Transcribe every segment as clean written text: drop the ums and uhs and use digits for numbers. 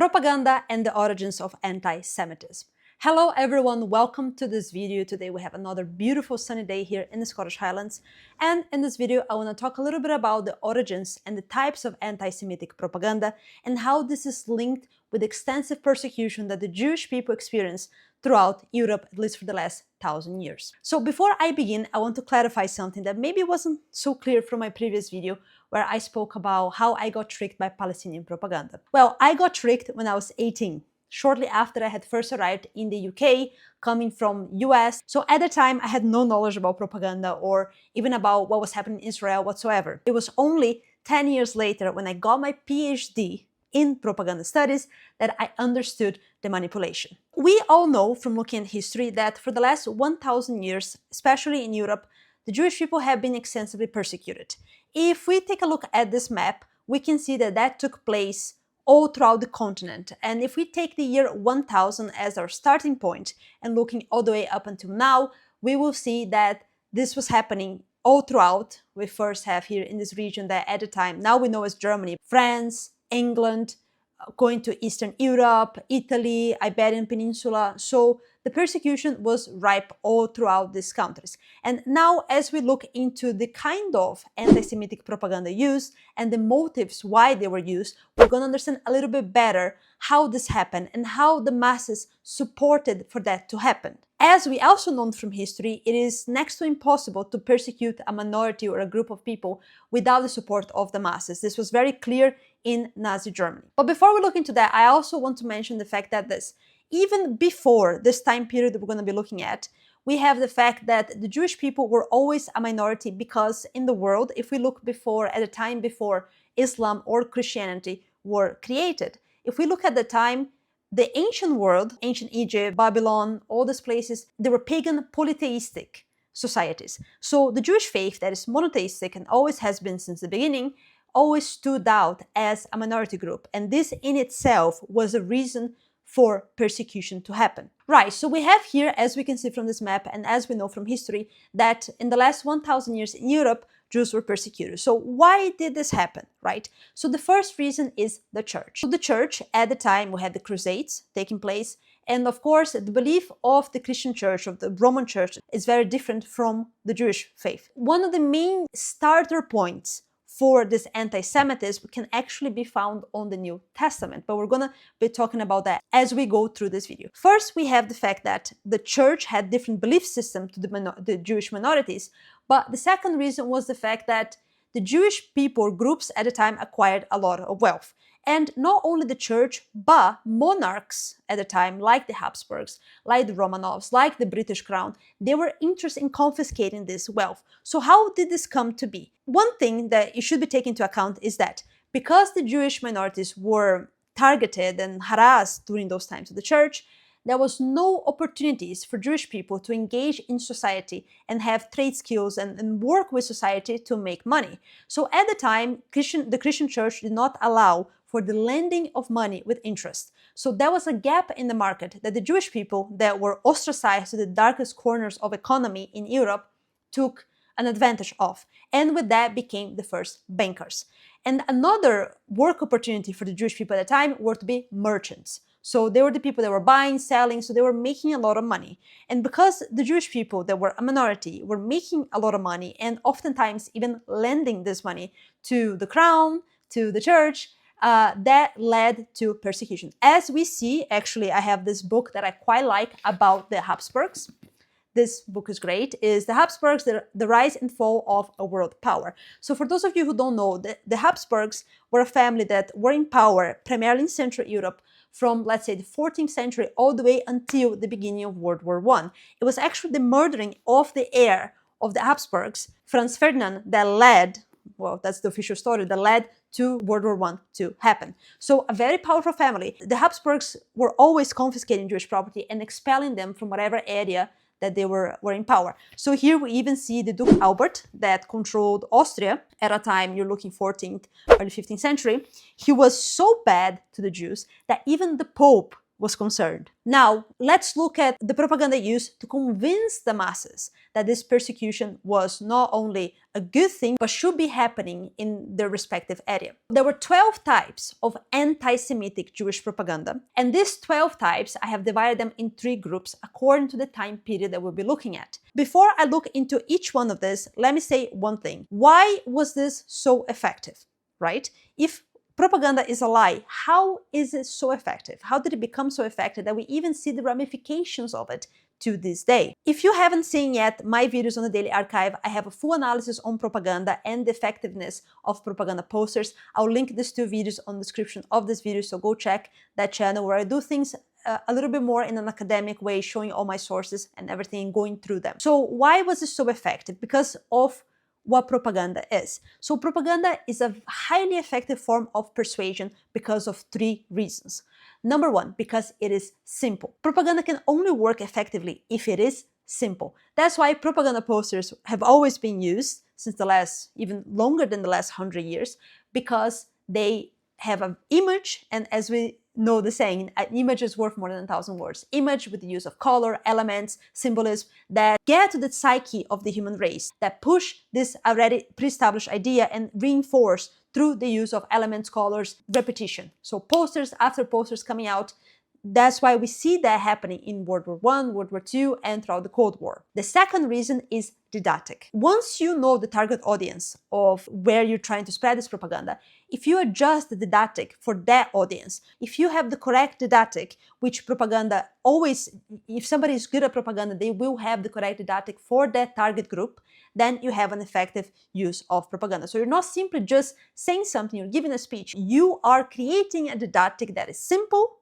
Propaganda and the origins of anti-Semitism. Hello everyone, welcome to this video. Today we have another beautiful sunny day here in the Scottish Highlands, and in this video I want to talk a little bit about the origins and the types of anti-Semitic propaganda and how this is linked with extensive persecution that the Jewish people experience throughout Europe, at least for the last 1,000 years. So before I begin, I want to clarify something that maybe wasn't so clear from my previous video where I spoke about how I got tricked by Palestinian propaganda. Well, I got tricked when I was 18, shortly after I had first arrived in the UK, coming from US. So at the time, I had no knowledge about propaganda or even about what was happening in Israel whatsoever. It was only 10 years later when I got my PhD in propaganda studies that I understood the manipulation. We all know from looking at history that for the last 1,000 years, especially in Europe, the Jewish people have been extensively persecuted. If we take a look at this map, we can see that that took place all throughout the continent. And if we take the year 1000 as our starting point and looking all the way up until now, we will see that this was happening all throughout. We first have here in this region that at the time, now we know as Germany, France, England, going to Eastern Europe, Italy, Iberian Peninsula. So the persecution was ripe all throughout these countries. And now as we look into the kind of anti-Semitic propaganda used and the motives why they were used, we're going to understand a little bit better how this happened and how the masses supported for that to happen. As we also know from history, it is next to impossible to persecute a minority or a group of people without the support of the masses. This was very clear in Nazi Germany. But before we look into that, I also want to mention the fact that even before this time period that we're going to be looking at, we have the fact that the Jewish people were always a minority because in the world, if we look at a time before Islam or Christianity were created, if we look at the time, the ancient world, ancient Egypt, Babylon, all these places, they were pagan polytheistic societies. So the Jewish faith that is monotheistic and always has been since the beginning, always stood out as a minority group. And this in itself was a reason for persecution to happen. Right, so we have here, as we can see from this map and as we know from history, that in the last 1,000 years in Europe, Jews were persecuted. So why did this happen, right? So the first reason is the church. So the church, at the time, we had the Crusades taking place. And of course, the belief of the Christian church, of the Roman church, is very different from the Jewish faith. One of the main starter points for this anti-Semitism can actually be found on the New Testament, but we're going to be talking about that as we go through this video. First, we have the fact that the church had different belief systems to the Jewish minorities, but the second reason was the fact that the Jewish people groups at the time acquired a lot of wealth. And not only the church, but monarchs at the time, like the Habsburgs, like the Romanovs, like the British Crown, they were interested in confiscating this wealth. So how did this come to be? One thing that you should be taking into account is that because the Jewish minorities were targeted and harassed during those times of the church, there was no opportunities for Jewish people to engage in society and have trade skills and work with society to make money. So at the time, the Christian church did not allow for the lending of money with interest. So there was a gap in the market that the Jewish people that were ostracized to the darkest corners of economy in Europe took an advantage of. And with that became the first bankers. And another work opportunity for the Jewish people at the time were to be merchants. So they were the people that were buying, selling, so they were making a lot of money. And because the Jewish people that were a minority were making a lot of money and oftentimes even lending this money to the crown, to the church, that led to persecution. As we see, actually, I have this book that I quite like about the Habsburgs. This book is great, is The Habsburgs, the Rise and Fall of a World Power. So for those of you who don't know, the Habsburgs were a family that were in power primarily in Central Europe from, let's say, the 14th century all the way until the beginning of World War I. It was actually the murdering of the heir of the Habsburgs, Franz Ferdinand, that led, well, that's the official story, that led to World War I to happen. So a very powerful family. The Habsburgs were always confiscating Jewish property and expelling them from whatever area that they were in power. So here we even see the Duke Albert that controlled Austria at a time, you're looking 14th, early 15th century. He was so bad to the Jews that even the Pope was concerned. Now, let's look at the propaganda used to convince the masses that this persecution was not only a good thing, but should be happening in their respective area. There were 12 types of anti-Semitic Jewish propaganda, and these 12 types, I have divided them in 3 groups according to the time period that we'll be looking at. Before I look into each one of this, let me say one thing. Why was this so effective, right? If propaganda is a lie, how is it so effective? How did it become so effective that we even see the ramifications of it to this day? If you haven't seen yet my videos on the Daly Archive, I have a full analysis on propaganda and the effectiveness of propaganda posters. I'll link these 2 videos on the description of this video, so go check that channel where I do things a little bit more in an academic way, showing all my sources and everything, going through them. So why was it so effective? Because of what propaganda is. So propaganda is a highly effective form of persuasion because of 3 reasons. Number 1, because it is simple. Propaganda can only work effectively if it is simple. That's why propaganda posters have always been used since the last, even longer than the last 100 years, because they have an image, and as we know the saying, an image is worth more than 1,000 words. Image with the use of color, elements, symbolism that get to the psyche of the human race, that push this already pre-established idea and reinforce through the use of elements, colors, repetition. So posters after posters coming out. That's why we see that happening in World War I, World War II, and throughout the Cold War. The second reason is didactic. Once you know the target audience of where you're trying to spread this propaganda, if you adjust the didactic for that audience, if you have the correct didactic, which propaganda always, if somebody is good at propaganda, they will have the correct didactic for that target group, then you have an effective use of propaganda. So you're not simply just saying something, you're giving a speech. You are creating a didactic that is simple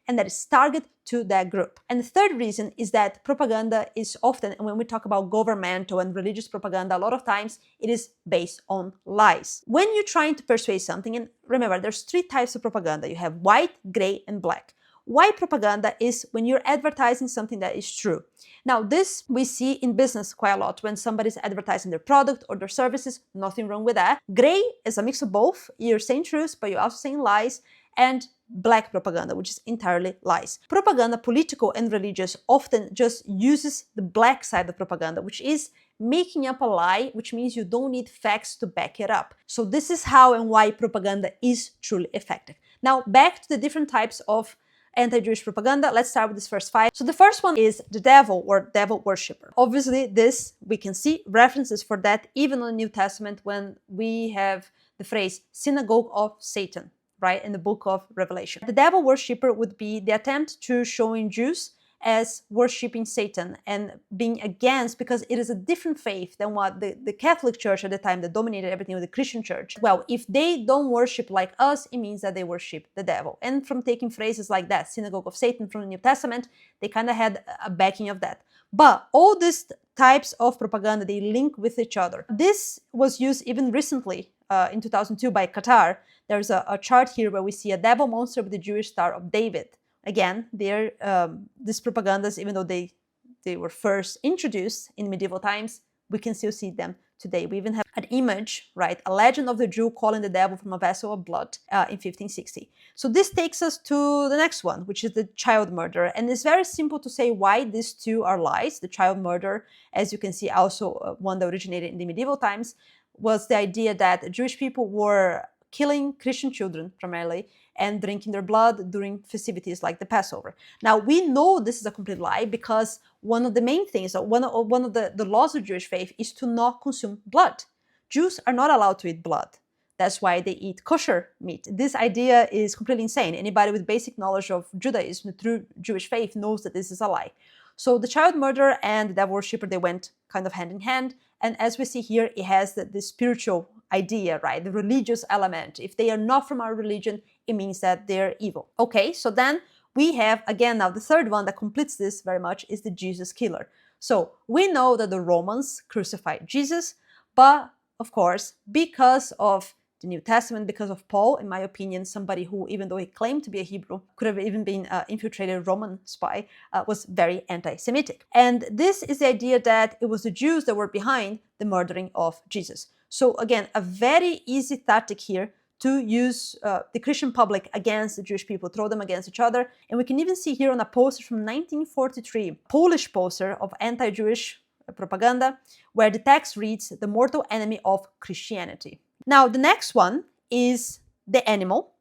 and that is targeted to that group. And the third reason is that propaganda is often, and when we talk about governmental and religious propaganda, a lot of times it is based on lies. When you're trying to persuade something, and remember, there's 3 types of propaganda. You have white, gray, and black. White propaganda is when you're advertising something that is true. Now, this we see in business quite a lot when somebody's advertising their product or their services, nothing wrong with that. Gray is a mix of both. You're saying truth, but you're also saying lies. And black propaganda, which is entirely lies. Propaganda, political and religious, often just uses the black side of propaganda, which is making up a lie, which means you don't need facts to back it up. So this is how and why propaganda is truly effective. Now, back to the different types of anti-Jewish propaganda. Let's start with this first 5. So the first one is the devil or devil worshipper. Obviously, this, we can see references for that even in the New Testament when we have the phrase synagogue of Satan, right, in the book of Revelation. The devil worshipper would be the attempt to showing Jews as worshipping Satan and being against, because it is a different faith than what the Catholic Church at the time that dominated everything with the Christian Church. Well, if they don't worship like us, it means that they worship the devil. And from taking phrases like that, synagogue of Satan from the New Testament, they kind of had a backing of that. But all these types of propaganda, they link with each other. This was used even recently in 2002 by Qatar. There's a chart here where we see a devil monster with the Jewish Star of David. Again, these propagandas, even though they were first introduced in medieval times, we can still see them today. We even have an image, right, a legend of the Jew calling the devil from a vessel of blood in 1560. So this takes us to the next one, which is the child murderer. And it's very simple to say why these 2 are lies. The child murderer, as you can see, also one that originated in the medieval times, was the idea that Jewish people were killing Christian children primarily and drinking their blood during festivities like the Passover. Now, we know this is a complete lie because one of the main things, one of the laws of Jewish faith is to not consume blood. Jews are not allowed to eat blood. That's why they eat kosher meat. This idea is completely insane. Anybody with basic knowledge of Judaism through Jewish faith knows that this is a lie. So the child murderer and the devil worshipper, they went kind of hand in hand. And as we see here, it has the spiritual idea, right? The religious element. If they are not from our religion, it means that they're evil. Okay, so then we have, again, now the third one that completes this very much is the Jesus killer. So we know that the Romans crucified Jesus, but of course, because of the New Testament, because of Paul, in my opinion, somebody who, even though he claimed to be a Hebrew, could have even been an infiltrated Roman spy, was very anti-Semitic. And this is the idea that it was the Jews that were behind the murdering of Jesus. So again, a very easy tactic here to use the Christian public against the Jewish people, throw them against each other. And we can even see here on a poster from 1943, Polish poster of anti-Jewish propaganda, where the text reads, "The mortal enemy of Christianity." Now, the next one is the animal.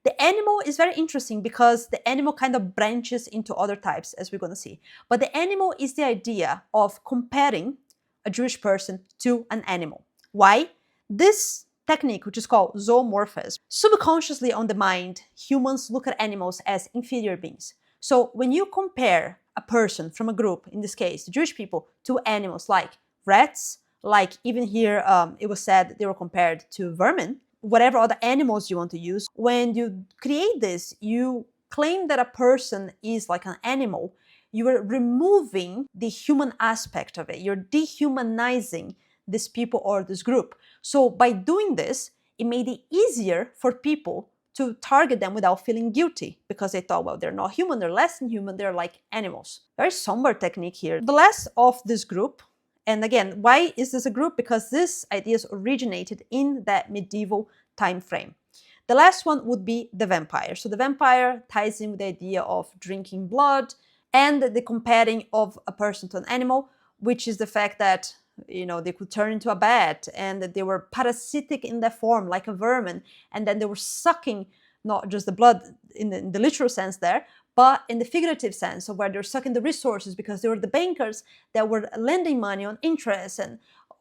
The animal is very interesting because the animal kind of branches into other types, as we're going to see. But the animal is the idea of comparing a Jewish person to an animal. Why? This technique, which is called zoomorphism, subconsciously on the mind, humans look at animals as inferior beings. So when you compare a person from a group, in this case, the Jewish people, to animals like rats, like even here it was said they were compared to vermin, whatever other animals you want to use, when you create this, you claim that a person is like an animal, you are removing the human aspect of it. You're dehumanizing these people or this group. So by doing this, it made it easier for people to target them without feeling guilty, because they thought, well, they're not human, they're less than human, they're like animals. Very somber technique here. The last of this group, and again, why is this a group? Because this ideas originated in that medieval time frame. The last one would be the vampire. So the vampire ties in with the idea of drinking blood and the comparing of a person to an animal, which is the fact that, you know, they could turn into a bat and that they were parasitic in their form, like a vermin, and then they were sucking not just the blood in the literal sense there, but in the figurative sense of where they're sucking the resources because they were the bankers that were lending money on interest and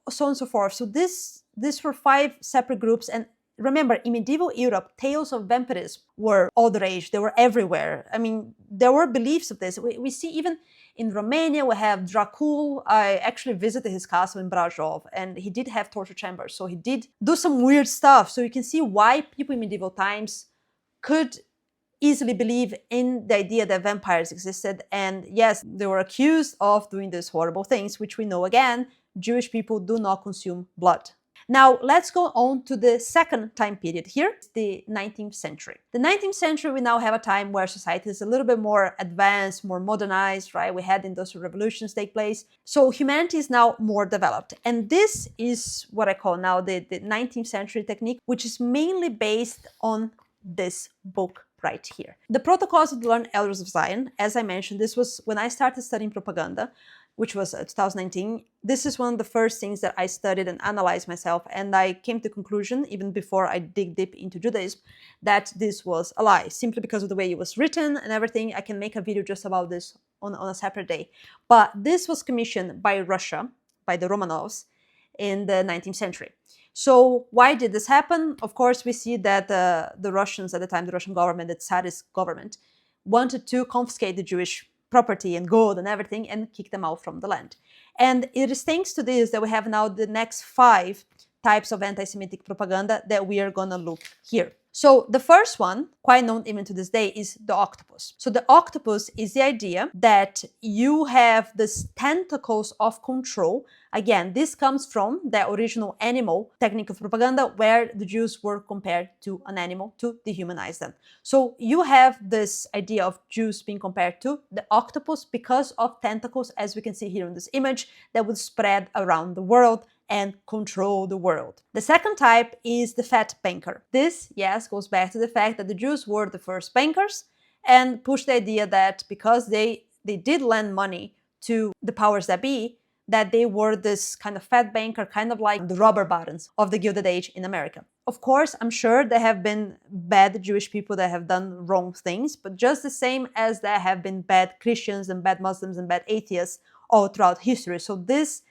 so on and so forth. So these were 5 separate groups. And remember, in medieval Europe, tales of vampirism were all the rage. They were everywhere. I mean, there were beliefs of this. We see even in Romania, we have Dracul. I actually visited his castle in Brajov, and he did have torture chambers. So he did do some weird stuff. So you can see why people in medieval times could easily believe in the idea that vampires existed. And yes, they were accused of doing these horrible things, which we know again, Jewish people do not consume blood. Now, let's go on to the second time period here, the 19th century. The 19th century, we now have a time where society is a little bit more advanced, more modernized, right? We had industrial revolutions take place. So humanity is now more developed. And this is what I call now the 19th century technique, which is mainly based on this book right here. The Protocols of the Learned Elders of Zion, as I mentioned, this was when I started studying propaganda, which was 2019. This is one of the first things that I studied and analyzed myself, and I came to the conclusion, even before I dig deep into Judaism, that this was a lie, simply because of the way it was written and everything. I can make a video just about this on a separate day. But this was commissioned by Russia, by the Romanovs, in the 19th century. So why did this happen? Of course, we see that the Russians at the time, the Russian government, the Tsarist government, wanted to confiscate the Jewish property and gold and everything and kick them out from the land. And it is thanks to this that we have now the next 5 types of anti-Semitic propaganda that we are going to look here. So the first one, quite known even to this day, is the octopus. So the octopus is the idea that you have this tentacles of control. Again, this comes from the original animal technique of propaganda, where the Jews were compared to an animal to dehumanize them. So you have this idea of Jews being compared to the octopus because of tentacles, as we can see here in this image, that would spread around the world and control the world. The second type is the fat banker. This, yes, goes back to the fact that the Jews were the first bankers and pushed the idea that because they did lend money to the powers that be, that they were this kind of fat banker, kind of like the robber barons of the Gilded Age in America. Of course, I'm sure there have been bad Jewish people that have done wrong things, but just the same as there have been bad Christians and bad Muslims and bad atheists all throughout history. So this,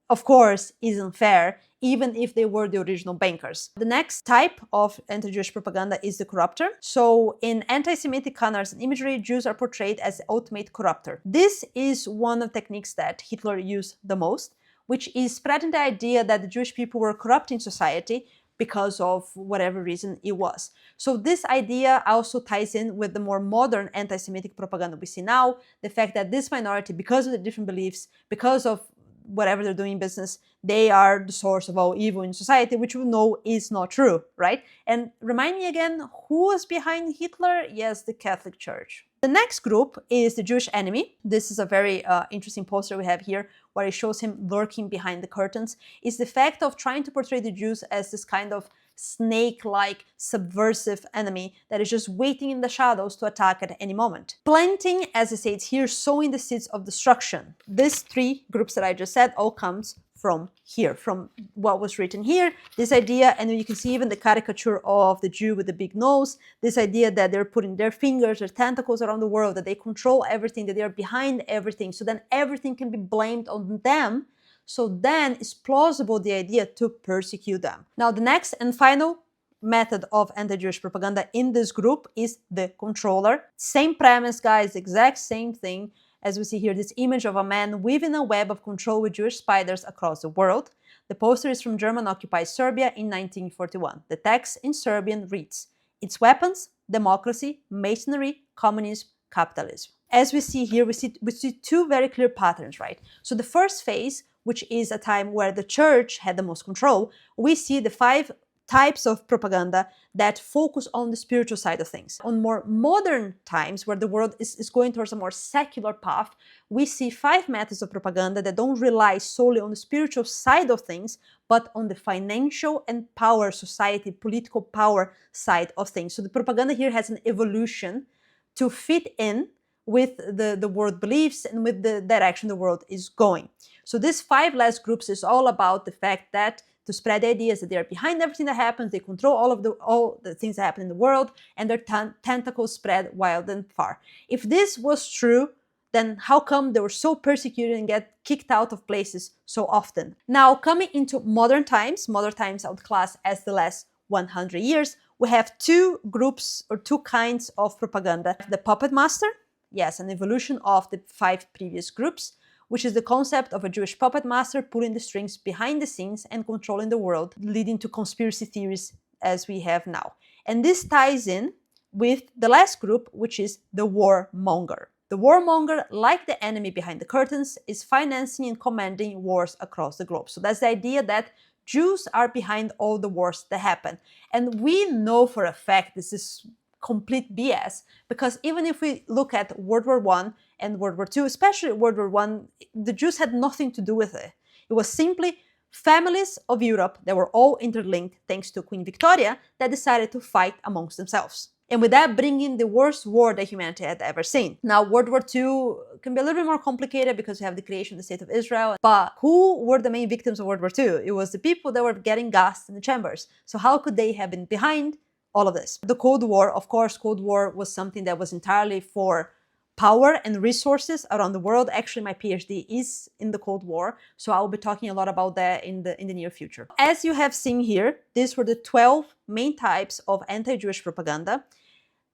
of course, isn't fair, even if they were the original bankers. The next type of anti-Jewish propaganda is the corrupter. So in anti-Semitic canons and imagery, Jews are portrayed as the ultimate corrupter. This is one of the techniques that Hitler used the most, which is spreading the idea that the Jewish people were corrupting society because of whatever reason it was. So this idea also ties in with the more modern anti-Semitic propaganda we see now, the fact that this minority, because of the different beliefs, because of whatever they're doing in business, they are the source of all evil in society, which we know is not true, right? And remind me again, who was behind Hitler? Yes, the Catholic Church. The next group is the Jewish enemy. This is a very interesting poster we have here, where it shows him lurking behind the curtains. It's the fact of trying to portray the Jews as this kind of snake-like subversive enemy that is just waiting in the shadows to attack at any moment. Planting, as it says here, sowing the seeds of destruction. These three groups that I just said all comes from here, from what was written here, this idea, and you can see even the caricature of the Jew with the big nose, this idea that they're putting their fingers, their tentacles around the world, that they control everything, that they're behind everything, so then everything can be blamed on them, so then it's plausible the idea to persecute them. Now the next and final method of anti-Jewish propaganda in this group is the controller. Same premise, guys, exact same thing. As we see here, this image of a man weaving a web of control with Jewish spiders across the world. The poster is from German-occupied Serbia in 1941. The text in Serbian reads, "Its weapons, democracy, masonry, communism, capitalism." As we see here, we see two very clear patterns, right? So the first phase, which is a time where the church had the most control, we see the 5 types of propaganda that focus on the spiritual side of things. On more modern times, where the world is going towards a more secular path, we see 5 methods of propaganda that don't rely solely on the spiritual side of things, but on the financial and power, society, political power side of things. So the propaganda here has an evolution to fit in with the world beliefs and with the direction the world is going. So these 5 last groups is all about the fact that to spread ideas that they are behind everything that happens, they control all the things that happen in the world, and their tentacles spread wild and far. If this was true, then how come they were so persecuted and get kicked out of places so often? Now, coming into modern times I would class as the last 100 years, we have 2 groups or 2 kinds of propaganda. The puppet master, yes, an evolution of the 5 previous groups, which is the concept of a Jewish puppet master pulling the strings behind the scenes and controlling the world, leading to conspiracy theories as we have now. And this ties in with the last group, which is the warmonger. The warmonger, like the enemy behind the curtains, is financing and commanding wars across the globe. So that's the idea that Jews are behind all the wars that happen. And we know for a fact this is complete BS, because even if we look at World War I and World War II, especially World War I, the Jews had nothing to do with it. It was simply families of Europe that were all interlinked thanks to Queen Victoria that decided to fight amongst themselves. And with that, bringing the worst war that humanity had ever seen. Now, World War II can be a little bit more complicated because we have the creation of the State of Israel. But who were the main victims of World War II? It was the people that were getting gassed in the chambers. So how could they have been behind all of this? The Cold War, of course, Cold War was something that was entirely for power and resources around the world. Actually, my PhD is in the Cold War, so I will be talking a lot about that in the near future. As you have seen here, these were the 12 main types of anti-Jewish propaganda.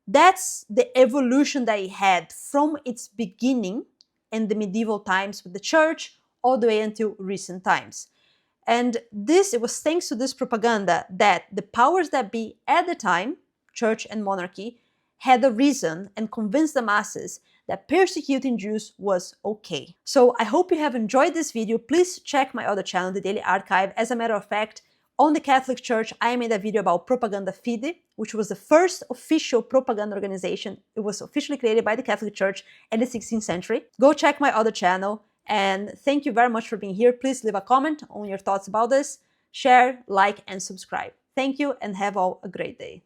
That's the evolution that it had from its beginning in the medieval times with the church all the way until recent times. And it was thanks to this propaganda that the powers that be at the time, church and monarchy, had a reason and convinced the masses that persecuting Jews was okay. So I hope you have enjoyed this video. Please check my other channel, the Daly Archive. As a matter of fact, on the Catholic Church, I made a video about Propaganda Fide, which was the first official propaganda organization. It was officially created by the Catholic Church in the 16th century. Go check my other channel. And thank you very much for being here. Please leave a comment on your thoughts about this. Share, like, and subscribe. Thank you, and have all a great day.